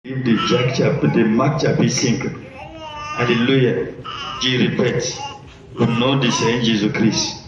de Marc chapitre 5. Alléluia. Je répète, au nom du Seigneur Jésus-Christ,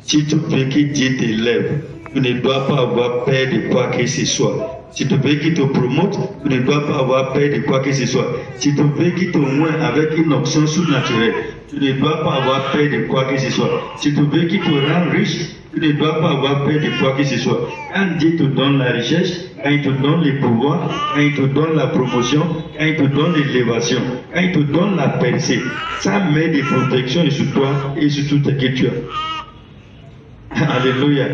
si tu veux que Dieu t'élève, tu ne dois pas avoir peur de quoi que ce soit. Si tu veux qu'il te promote, tu ne dois pas avoir peur de quoi que ce soit. Si tu veux qu'il te oigne avec une option surnaturelle, tu ne dois pas avoir peur de quoi que ce soit. Si tu veux qu'il te rende riche, tu ne dois pas avoir peur de quoi que ce soit. Quand Dieu te donne la richesse, quand il te donne les pouvoirs, quand il te donne la promotion, quand il te donne l'élévation, quand il te donne la percée, ça met des protections sur toi et sur tout ce que tu as. Alléluia.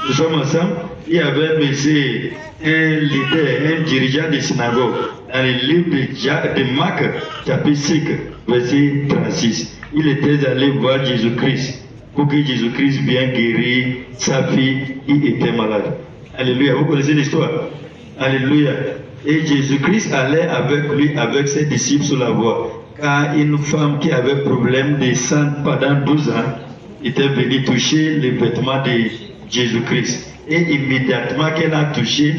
Nous sommes ensemble. Il y avait un leader, un dirigeant de synagogue, dans le livre de Marc, chapitre 5, verset 36. Il était allé voir Jésus-Christ pour que Jésus-Christ vienne guérir sa fille qui était malade. Alléluia. Vous connaissez l'histoire? Alléluia. Et Jésus-Christ allait avec lui, avec ses disciples sur la voie. Car une femme qui avait problème de sang pendant 12 ans était venue toucher les vêtements de Jésus-Christ. Et immédiatement qu'elle a touché,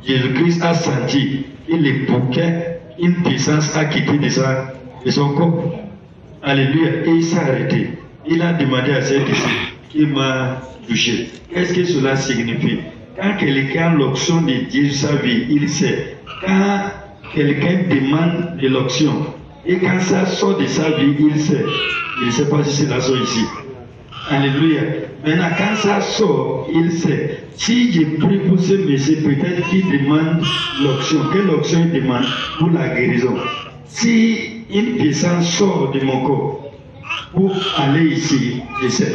Jésus-Christ a senti que le bouquet, une puissance a quitté de son corps. Alléluia. Et il s'est arrêté. Il a demandé à ses disciples qui m'a touché. Qu'est-ce que cela signifie? Quand quelqu'un a l'option de Dieu sa vie, il sait. Quand quelqu'un demande de l'option, et quand ça sort de sa vie, il sait. Il ne sait pas si cela sort ici. Alléluia. Maintenant, quand ça sort, il sait. Si j'ai pris pour ce monsieur, peut-être qu'il demande l'option. Quelle option il demande? Pour la guérison. Si une puissance sort de mon corps pour aller ici, je sais.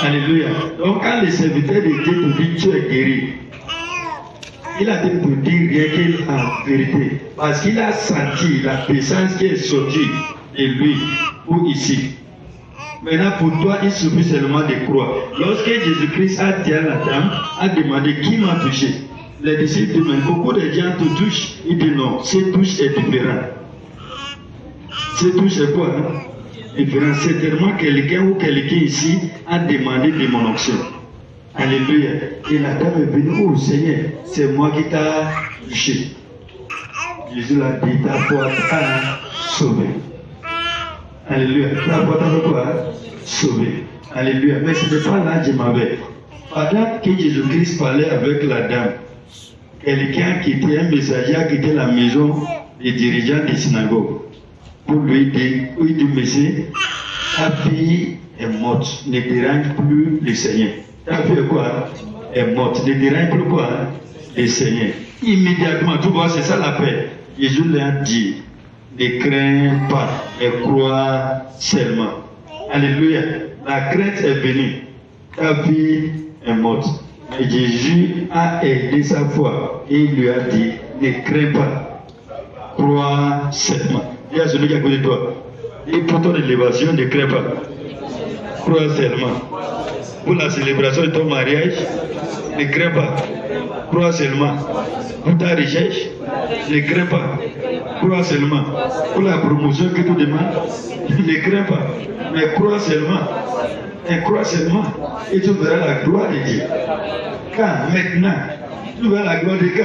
Alléluia. Donc, quand le serviteur de Dieu te dit tu es guéri, il a dit pour dire rien qu'en vérité. Parce qu'il a senti la puissance qui est sortie de lui pour ici. Maintenant, pour toi, il suffit seulement de croire. Lorsque Jésus-Christ a dit à la dame, a demandé qui m'a touché, les disciples demandent, beaucoup de gens te touchent. Il dit non, cette touche est différente. Cette touche est quoi? Différent. Certainement, quelqu'un ou quelqu'un ici a demandé de mon onction. Alléluia. Et la dame est venue, oh Seigneur, c'est moi qui t'a touché. Jésus l'a dit, ta foi t'a sauvé. Alléluia. Ta foi t'a quoi? Sauvé. Alléluia. Mais ce n'est pas là que je m'avais. Pendant que Jésus-Christ parlait avec la dame, quelqu'un qui était un messager a quitté la maison des dirigeants des synagogues pour lui dire, oui, du Messie, ta fille est morte, ne dérange plus le Seigneur. Ta fille est quoi? Est morte, ne dérange plus quoi? Le Seigneur. Immédiatement, tu vois, c'est ça la paix. Jésus lui a dit, ne crains pas, mais crois seulement. Alléluia. La crainte est venue. Ta fille est morte. Mais Jésus a aidé sa foi et il lui a dit, ne crains pas, crois seulement. Il y a celui qui est à côté de toi. Et pour ton élévation, ne crains pas. Crois seulement. Pour la célébration de ton mariage, ne crains pas. Crois seulement. Pour ta richesse, ne crains pas. Crois seulement. Pour la promotion que tu demandes, ne crains pas. Mais crois seulement. Et crois seulement. Et tu verras la gloire de Dieu. Quand maintenant, tu verras la gloire de Dieu.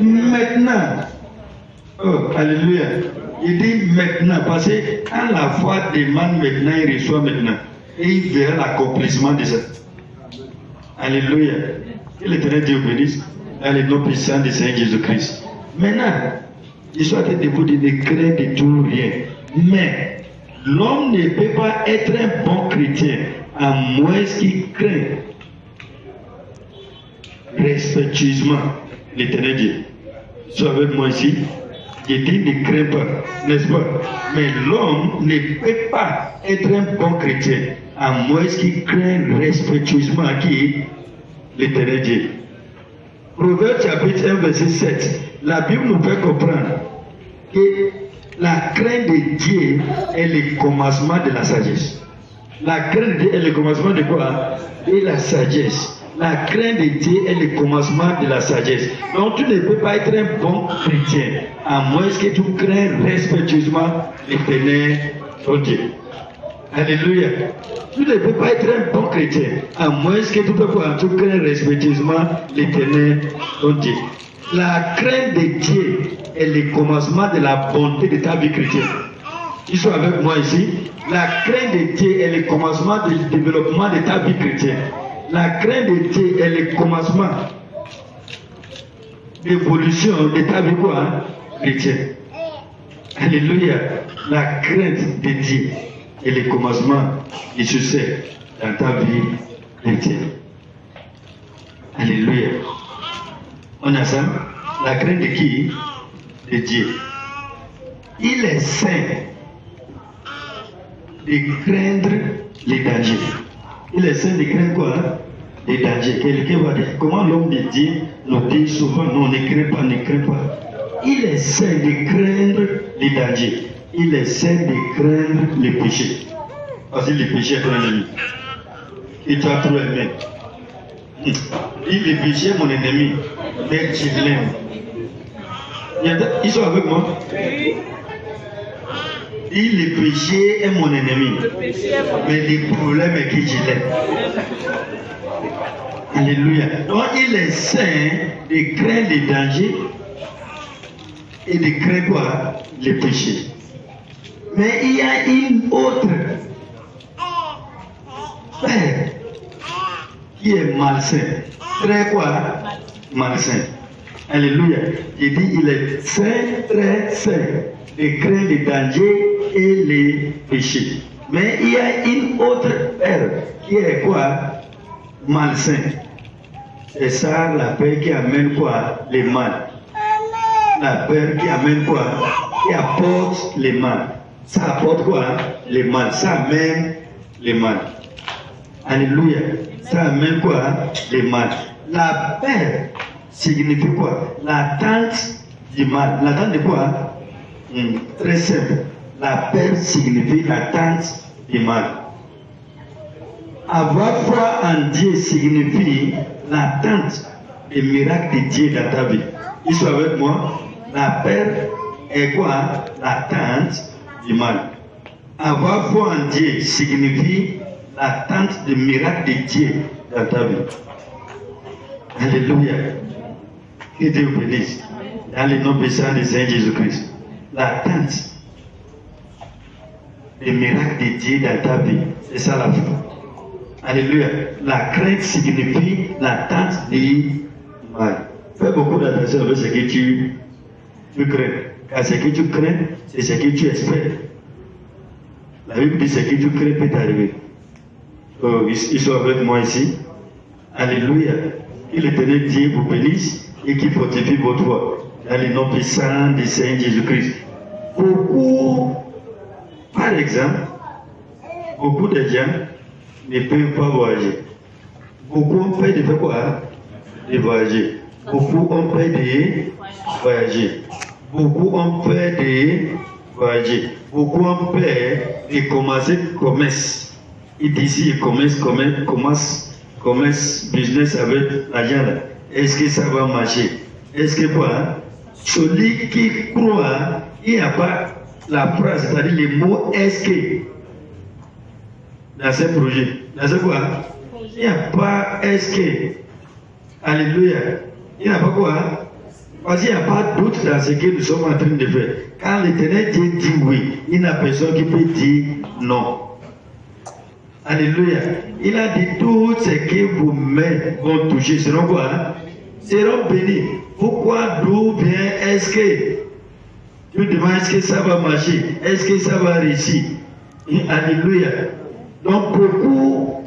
Maintenant. Oh, alléluia. Il dit maintenant, parce que quand la foi demande maintenant, il reçoit maintenant. Et il verra l'accomplissement de ça. Alléluia. Que l'Éternel Dieu bénisse dans le nom puissant du Seigneur Jésus-Christ. Maintenant, il soit debout de ne craindre de tout rien. Mais l'homme ne peut pas être un bon chrétien à moins qu'il craigne respectueusement l'Éternel Dieu. Sois avec moi ici. Je dis ne crains pas, n'est-ce pas? Mais l'homme ne peut pas être un bon chrétien à moins qu'il craigne respectueusement qui? L'Éternel Dieu. Proverbe chapitre 1, verset 7. La Bible nous fait comprendre que la crainte de Dieu est le commencement de la sagesse. La crainte de Dieu est le commencement de quoi? De la sagesse. La crainte de Dieu est le commencement de la sagesse. Donc tu ne peux pas être un bon chrétien à moins que tu crains respectueusement l'Éternel ton Dieu. Alléluia. Tu ne peux pas être un bon chrétien, à moins que tu peux en tout cas respectueusement l'Éternel, ton Dieu. La crainte de Dieu est le commencement de la bonté de ta vie chrétienne. Ils sont avec moi ici. La crainte de Dieu est le commencement du développement de ta vie chrétienne. La crainte de Dieu est le commencement d'évolution de ta vie chrétienne. Alléluia. La crainte de Dieu est le commencement du succès dans ta vie chrétienne. Alléluia. On a ça. La crainte de qui? De Dieu. Il est saint de craindre les dangers. Il est saint de craindre quoi? Les dangers. Quelqu'un va dire, comment l'homme de Dieu nous dit souvent, non, ne crains pas, ne crains pas. Il est saint de craindre les dangers. Il est saint de craindre les péchés. Parce que les péchés est ton ennemi. Et tu as trop aimé. Il les péchés mon ennemi, mais tu l'aimes. Ils sont avec moi? Il le péché est mon ennemi, mais le problème est que je l'aime. Alléluia. Donc il est saint de craindre les dangers et de craindre quoi? Les péchés. Mais il y a une autre père qui est malsain. Très quoi? Malsain. Alléluia. Il dit il est saint, très saint de craindre les dangers et les péchés. Mais il y a une autre peur qui est quoi? Malsain. C'est ça la peur qui amène quoi? Les mal. La peur qui amène quoi? Qui apporte les mal. Ça apporte quoi? Les mal. Ça amène les mal. Alléluia. Ça amène quoi? Les mal. La peur signifie quoi? L'attente du mal. L'attente de quoi? Très simple. La peur signifie l'attente du mal. Avoir foi en Dieu signifie l'attente des miracles de Dieu dans ta vie. Ils sont avec moi. La peur est quoi? L'attente du mal. Avoir foi en Dieu signifie l'attente des miracles de Dieu dans ta vie. Alléluia. Que Dieu vous bénisse. Dans le nom puissant de Saint Jésus-Christ. L'attente des miracles de Dieu dans ta vie, c'est ça la foi. Alléluia. La crainte signifie l'attente du mal. Fais beaucoup d'attention avec ce que tu crains. Car ce que tu crains, c'est ce que tu espères. La Bible dit ce que tu crains peut t'arriver. Oh, ils sont avec moi ici. Alléluia. Que l'Éternel Dieu vous bénisse et qu'il fortifie votre foi. Dans le nom puissant de Saint Jésus-Christ. Beaucoup, par exemple, beaucoup de gens ne peuvent pas voyager. Beaucoup ont peur de faire quoi? De voyager. Beaucoup ont peur de voyager. Beaucoup ont peur de voyager. Beaucoup ont peur de commencer commerce. Et d'ici, commerce, business avec l'argent là. Est-ce que ça va marcher? Est-ce que quoi? Celui qui croit, il n'y a pas la phrase, c'est-à-dire le mot est-ce que dans ce projet. Dans ce quoi? Il n'y a pas est-ce que. Alléluia. Il n'y a pas quoi? Parce qu'il n'y a pas de doute dans ce que nous sommes en train de faire. Quand l'Éternel Dieu dit oui, il n'y a personne qui peut dire non. Alléluia. Il a dit tout ce que vos mains vont toucher seront quoi? Seront bénis. Pourquoi? D'où vient est-ce que? Tu demandes est-ce que ça va marcher? Est-ce que ça va réussir? Alléluia. Donc beaucoup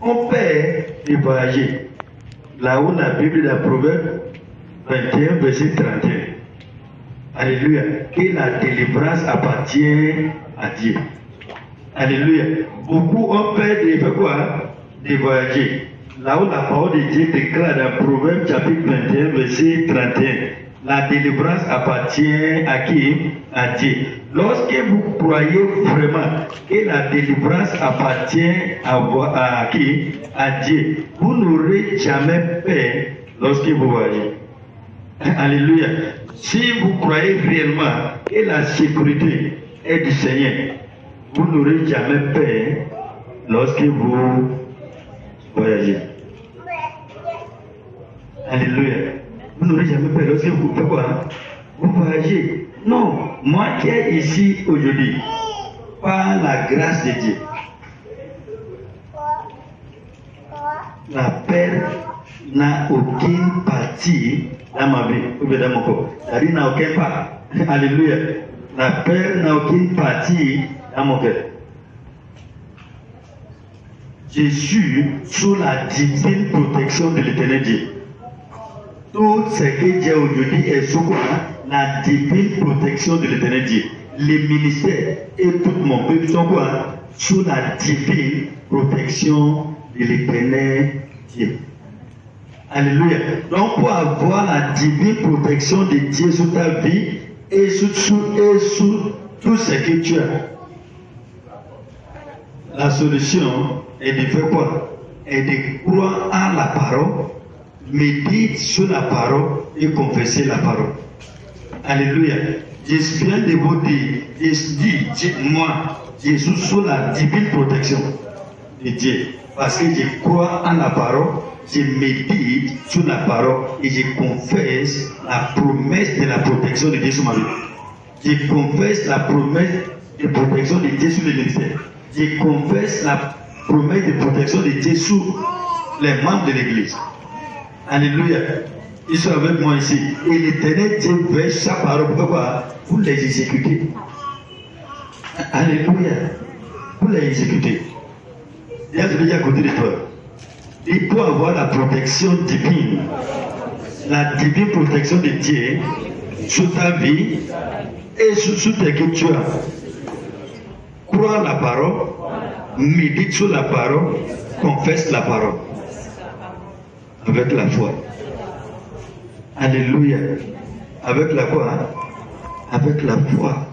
ont peur de voyager. Là où la Bible dans Proverbe 21, verset 31. Alléluia. Que la délivrance appartient à Dieu. Alléluia. Beaucoup ont peur de faire quoi? De voyager. Là où la parole de Dieu déclare dans Proverbe chapitre 21, verset 31. La délivrance appartient à qui? À Dieu. Lorsque vous croyez vraiment que la délivrance appartient à qui? À Dieu. Vous n'aurez jamais peur lorsque vous voyagez. Alléluia. Si vous croyez réellement que la sécurité est du Seigneur, vous n'aurez jamais peur lorsque vous voyagez. Alléluia. Vous n'aurez jamais peur lorsque vous faites quoi? Vous voyagez. Non, moi qui est ici aujourd'hui, par la grâce de Dieu, la peur n'a aucune partie dans ma vie, ou bien dans mon corps. C'est-à-dire n'a aucun part. Alléluia. La peur n'a aucune partie dans mon cœur. Je suis sous la divine protection de l'Éternel Dieu. Tout ce que Dieu aujourd'hui est sous quoi? La divine protection de l'Éternel Dieu. Les ministères et tout mon peuple sont quoi? Sous la divine protection de l'Éternel Dieu. Alléluia. Donc pour avoir la divine protection de Dieu sur ta vie et sur tout ce que tu as, la solution est de faire quoi? Est de croire en la parole, méditer sur la parole et confesser la parole. Alléluia. Je viens de vous dire, moi, je suis sous la divine protection de Dieu. Parce que je crois en la parole, je médite sur la parole et je confesse la promesse de la protection de Dieu sur ma vie. Je confesse la promesse de protection de Dieu sur le ministère. Je confesse la promesse de protection de Dieu sur les membres de l'Église. Alléluia. Ils sont avec moi ici. Et l'Éternel Dieu veille sa parole. Pourquoi? Pour les exécuter. Alléluia. Pour les exécuter. Il y a celui qui est à côté de toi. Il faut avoir la protection divine. La divine protection de Dieu sur ta vie et sur tes que tu as. Crois la parole, médite sur la parole, confesse la parole. Avec la foi. Alléluia. Avec la foi. Avec la foi.